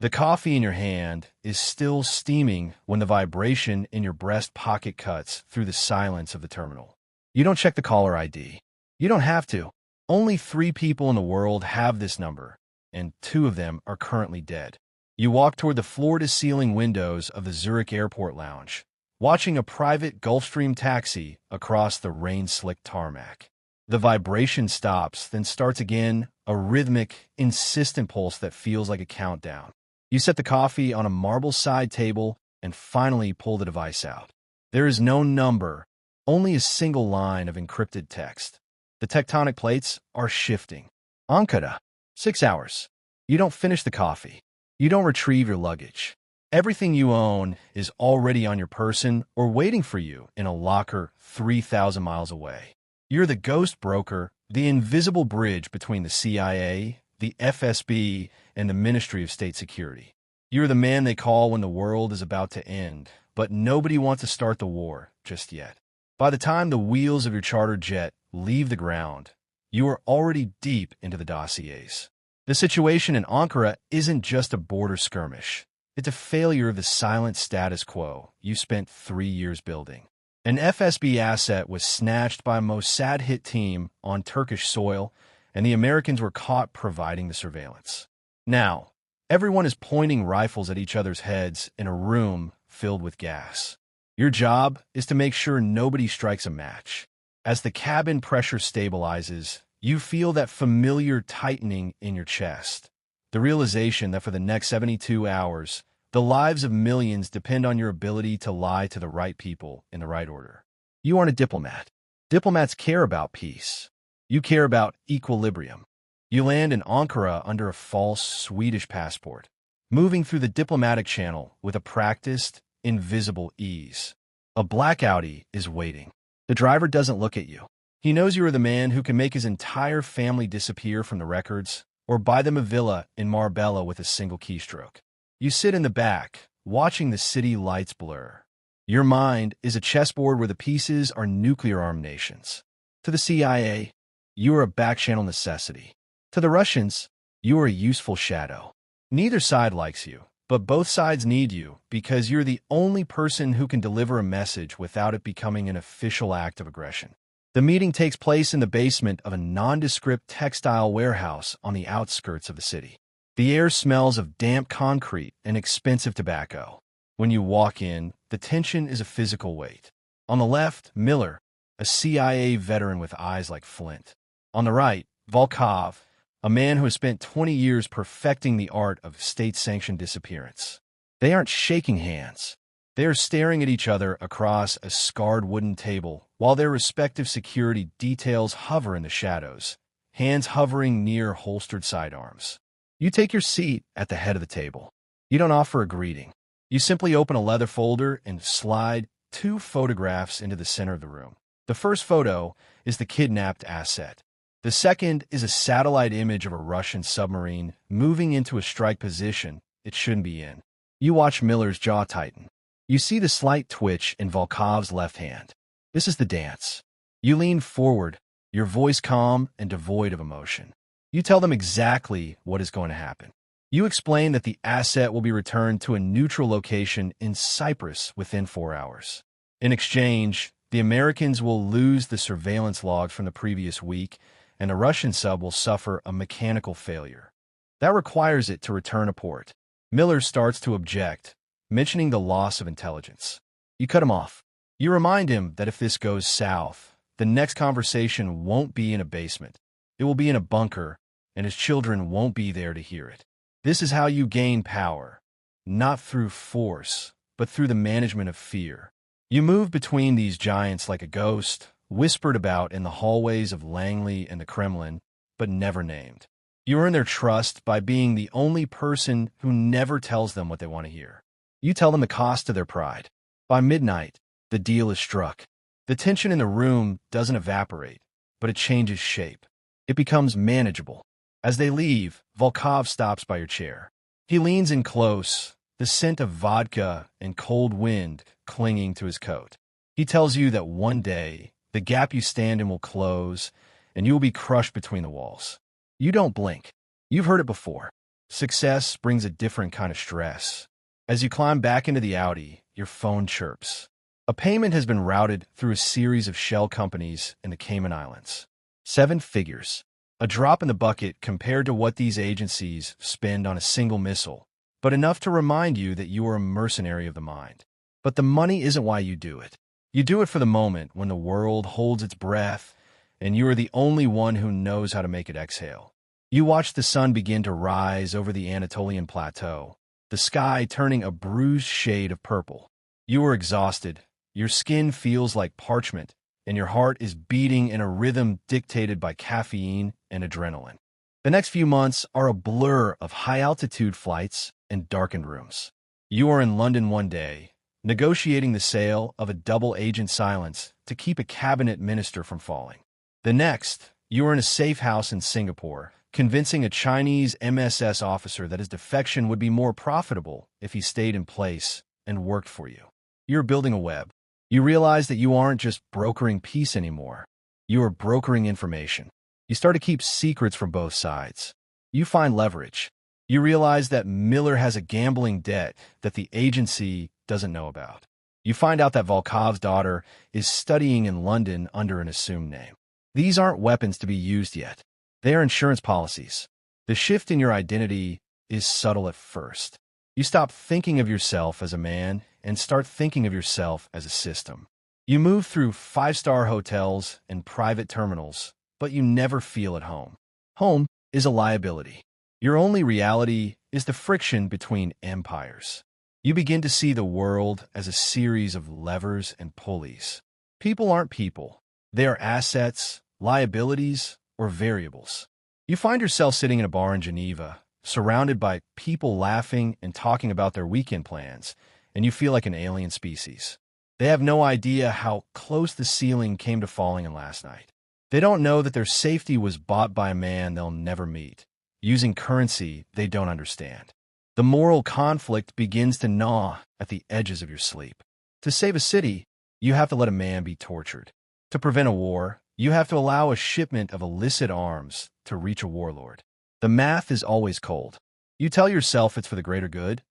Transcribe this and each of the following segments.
The coffee in your hand is still steaming when the vibration in your breast pocket cuts through the silence of the terminal. You don't check the caller ID. You don't have to. Only 3 people in the world have this number, and 2 of them are currently dead. You walk toward the floor-to-ceiling windows of the Zurich airport lounge, watching a private Gulfstream taxi across the rain-slicked tarmac. The vibration stops, then starts again, a rhythmic, insistent pulse that feels like a countdown. You set the coffee on a marble side table and finally pull the device out. There is no number, only a single line of encrypted text. The tectonic plates are shifting. Ankara, 6 hours. You don't finish the coffee. You don't retrieve your luggage. Everything you own is already on your person or waiting for you in a locker 3,000 miles away. You're the ghost broker, the invisible bridge between the CIA, the FSB, and the Ministry of State Security. You're the man they call when the world is about to end, but nobody wants to start the war just yet. By the time the wheels of your charter jet leave the ground, you are already deep into the dossiers. The situation in Ankara isn't just a border skirmish. It's a failure of the silent status quo you spent 3 years building. An FSB asset was snatched by a Mossad hit team on Turkish soil, and the Americans were caught providing the surveillance. Now, everyone is pointing rifles at each other's heads in a room filled with gas. Your job is to make sure nobody strikes a match. As the cabin pressure stabilizes, you feel that familiar tightening in your chest. The realization that for the next 72 hours, the lives of millions depend on your ability to lie to the right people in the right order. You aren't a diplomat. Diplomats care about peace. You care about equilibrium. You land in Ankara under a false Swedish passport, moving through the diplomatic channel with a practiced, invisible ease. A black Audi is waiting. The driver doesn't look at you. He knows you are the man who can make his entire family disappear from the records or buy them a villa in Marbella with a single keystroke. You sit in the back, watching the city lights blur. Your mind is a chessboard where the pieces are nuclear-armed nations. To the CIA, you are a back-channel necessity. To the Russians, you are a useful shadow. Neither side likes you, but both sides need you because you're the only person who can deliver a message without it becoming an official act of aggression. The meeting takes place in the basement of a nondescript textile warehouse on the outskirts of the city. The air smells of damp concrete and expensive tobacco. When you walk in, the tension is a physical weight. On the left, Miller, a CIA veteran with eyes like flint. On the right, Volkov, a man who has spent 20 years perfecting the art of state-sanctioned disappearance. They aren't shaking hands. They are staring at each other across a scarred wooden table while their respective security details hover in the shadows, hands hovering near holstered sidearms. You take your seat at the head of the table. You don't offer a greeting. You simply open a leather folder and slide 2 photographs into the center of the room. The first photo is the kidnapped asset. The second is a satellite image of a Russian submarine moving into a strike position it shouldn't be in. You watch Miller's jaw tighten. You see the slight twitch in Volkov's left hand. This is the dance. You lean forward, your voice calm and devoid of emotion. You tell them exactly what is going to happen. You explain that the asset will be returned to a neutral location in Cyprus within 4 hours. In exchange, the Americans will lose the surveillance log from the previous week, and the Russian sub will suffer a mechanical failure. That requires it to return a port. Miller starts to object, mentioning the loss of intelligence. You cut him off. You remind him that if this goes south, the next conversation won't be in a basement. It will be in a bunker, and his children won't be there to hear it. This is how you gain power, not through force, but through the management of fear. You move between these giants like a ghost, whispered about in the hallways of Langley and the Kremlin, but never named. You earn their trust by being the only person who never tells them what they want to hear. You tell them the cost of their pride. By midnight, the deal is struck. The tension in the room doesn't evaporate, but it changes shape. It becomes manageable. As they leave, Volkov stops by your chair. He leans in close, the scent of vodka and cold wind clinging to his coat. He tells you that one day, the gap you stand in will close, and you will be crushed between the walls. You don't blink. You've heard it before. Success brings a different kind of stress. As you climb back into the Audi, your phone chirps. A payment has been routed through a series of shell companies in the Cayman Islands. 7 figures. A drop in the bucket compared to what these agencies spend on a single missile, but enough to remind you that you are a mercenary of the mind. But the money isn't why you do it. You do it for the moment when the world holds its breath and you are the only one who knows how to make it exhale. You watch the sun begin to rise over the Anatolian plateau, the sky turning a bruised shade of purple. You are exhausted, your skin feels like parchment, and your heart is beating in a rhythm dictated by caffeine and adrenaline. The next few months are a blur of high-altitude flights and darkened rooms. You are in London one day, negotiating the sale of a double-agent silence to keep a cabinet minister from falling. The next, you are in a safe house in Singapore, convincing a Chinese MSS officer that his defection would be more profitable if he stayed in place and worked for you. You're building a web. You realize that you aren't just brokering peace anymore. You are brokering information. You start to keep secrets from both sides. You find leverage. You realize that Miller has a gambling debt that the agency doesn't know about. You find out that Volkov's daughter is studying in London under an assumed name. These aren't weapons to be used yet. They are insurance policies. The shift in your identity is subtle at first. You stop thinking of yourself as a man and start thinking of yourself as a system. You move through 5-star hotels and private terminals, but you never feel at home. Home is a liability. Your only reality is the friction between empires. You begin to see the world as a series of levers and pulleys. People aren't people. They are assets, liabilities, or variables. You find yourself sitting in a bar in Geneva, surrounded by people laughing and talking about their weekend plans, and you feel like an alien species. They have no idea how close the ceiling came to falling in last night. They don't know that their safety was bought by a man they'll never meet, using currency they don't understand. The moral conflict begins to gnaw at the edges of your sleep. To save a city, you have to let a man be tortured. To prevent a war, you have to allow a shipment of illicit arms to reach a warlord. The math is always cold. You tell yourself it's for the greater good,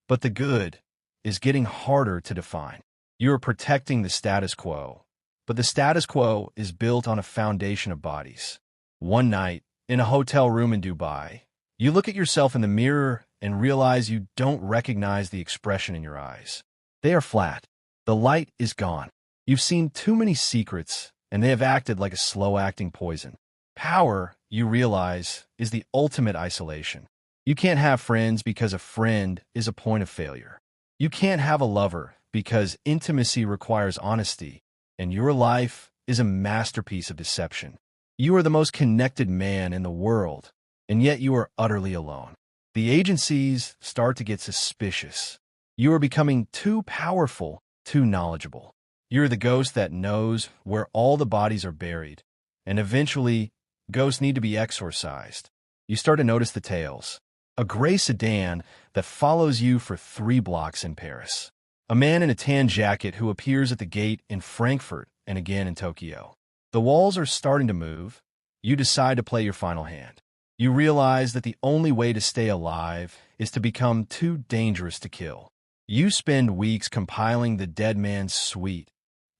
but the good is getting harder to define. You are protecting the status quo, but the status quo is built on a foundation of bodies. One night, in a hotel room in Dubai, you look at yourself in the mirror and realize you don't recognize the expression in your eyes. They are flat. The light is gone. You've seen too many secrets, and they have acted like a slow-acting poison. Power, you realize, is the ultimate isolation. You can't have friends because a friend is a point of failure. You can't have a lover because intimacy requires honesty, and your life is a masterpiece of deception. You are the most connected man in the world, and yet you are utterly alone. The agencies start to get suspicious. You are becoming too powerful, too knowledgeable. You're the ghost that knows where all the bodies are buried, and eventually, ghosts need to be exorcised. You start to notice the tails. A gray sedan that follows you for 3 blocks in Paris. A man in a tan jacket who appears at the gate in Frankfurt and again in Tokyo. The walls are starting to move. You decide to play your final hand. You realize that the only way to stay alive is to become too dangerous to kill. You spend weeks compiling the dead man's suite,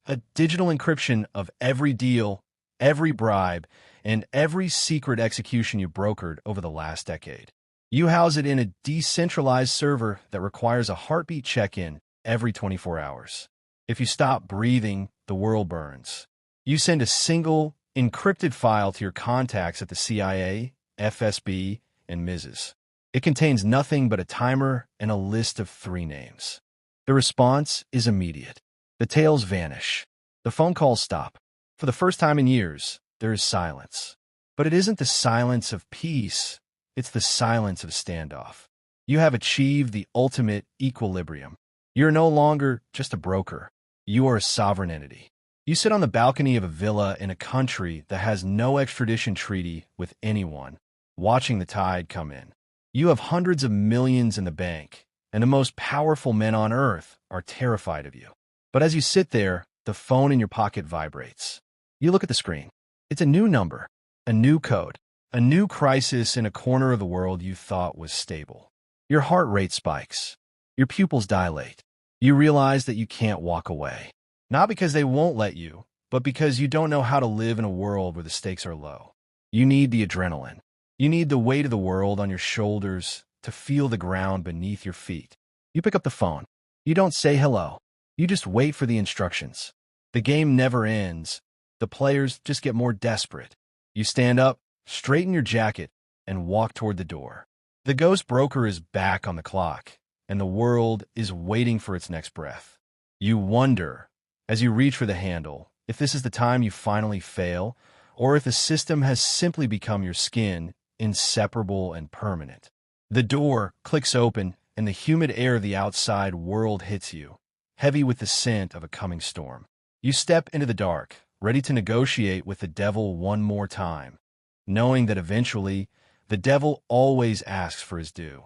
a digital encryption of every deal, every bribe, and every secret execution you brokered over the last decade. You house it in a decentralized server that requires a heartbeat check-in every 24 hours. If you stop breathing, the world burns. You send a single, encrypted file to your contacts at the CIA, FSB, and Mrs. It contains nothing but a timer and a list of 3 names. The response is immediate. The tails vanish. The phone calls stop. For the first time in years, there is silence. But it isn't the silence of peace. It's the silence of standoff. You have achieved the ultimate equilibrium. You're no longer just a broker. You are a sovereign entity. You sit on the balcony of a villa in a country that has no extradition treaty with anyone, watching the tide come in. You have hundreds of millions in the bank, and the most powerful men on earth are terrified of you. But as you sit there, the phone in your pocket vibrates. You look at the screen. It's a new number, a new code. A new crisis in a corner of the world you thought was stable. Your heart rate spikes. Your pupils dilate. You realize that you can't walk away. Not because they won't let you, but because you don't know how to live in a world where the stakes are low. You need the adrenaline. You need the weight of the world on your shoulders to feel the ground beneath your feet. You pick up the phone. You don't say hello. You just wait for the instructions. The game never ends. The players just get more desperate. You stand up, straighten your jacket, and walk toward the door. The ghost broker is back on the clock, and the world is waiting for its next breath. You wonder, as you reach for the handle, if this is the time you finally fail, or if the system has simply become your skin, inseparable and permanent. The door clicks open, and the humid air of the outside world hits you, heavy with the scent of a coming storm. You step into the dark, ready to negotiate with the devil one more time, knowing that eventually, the devil always asks for his due.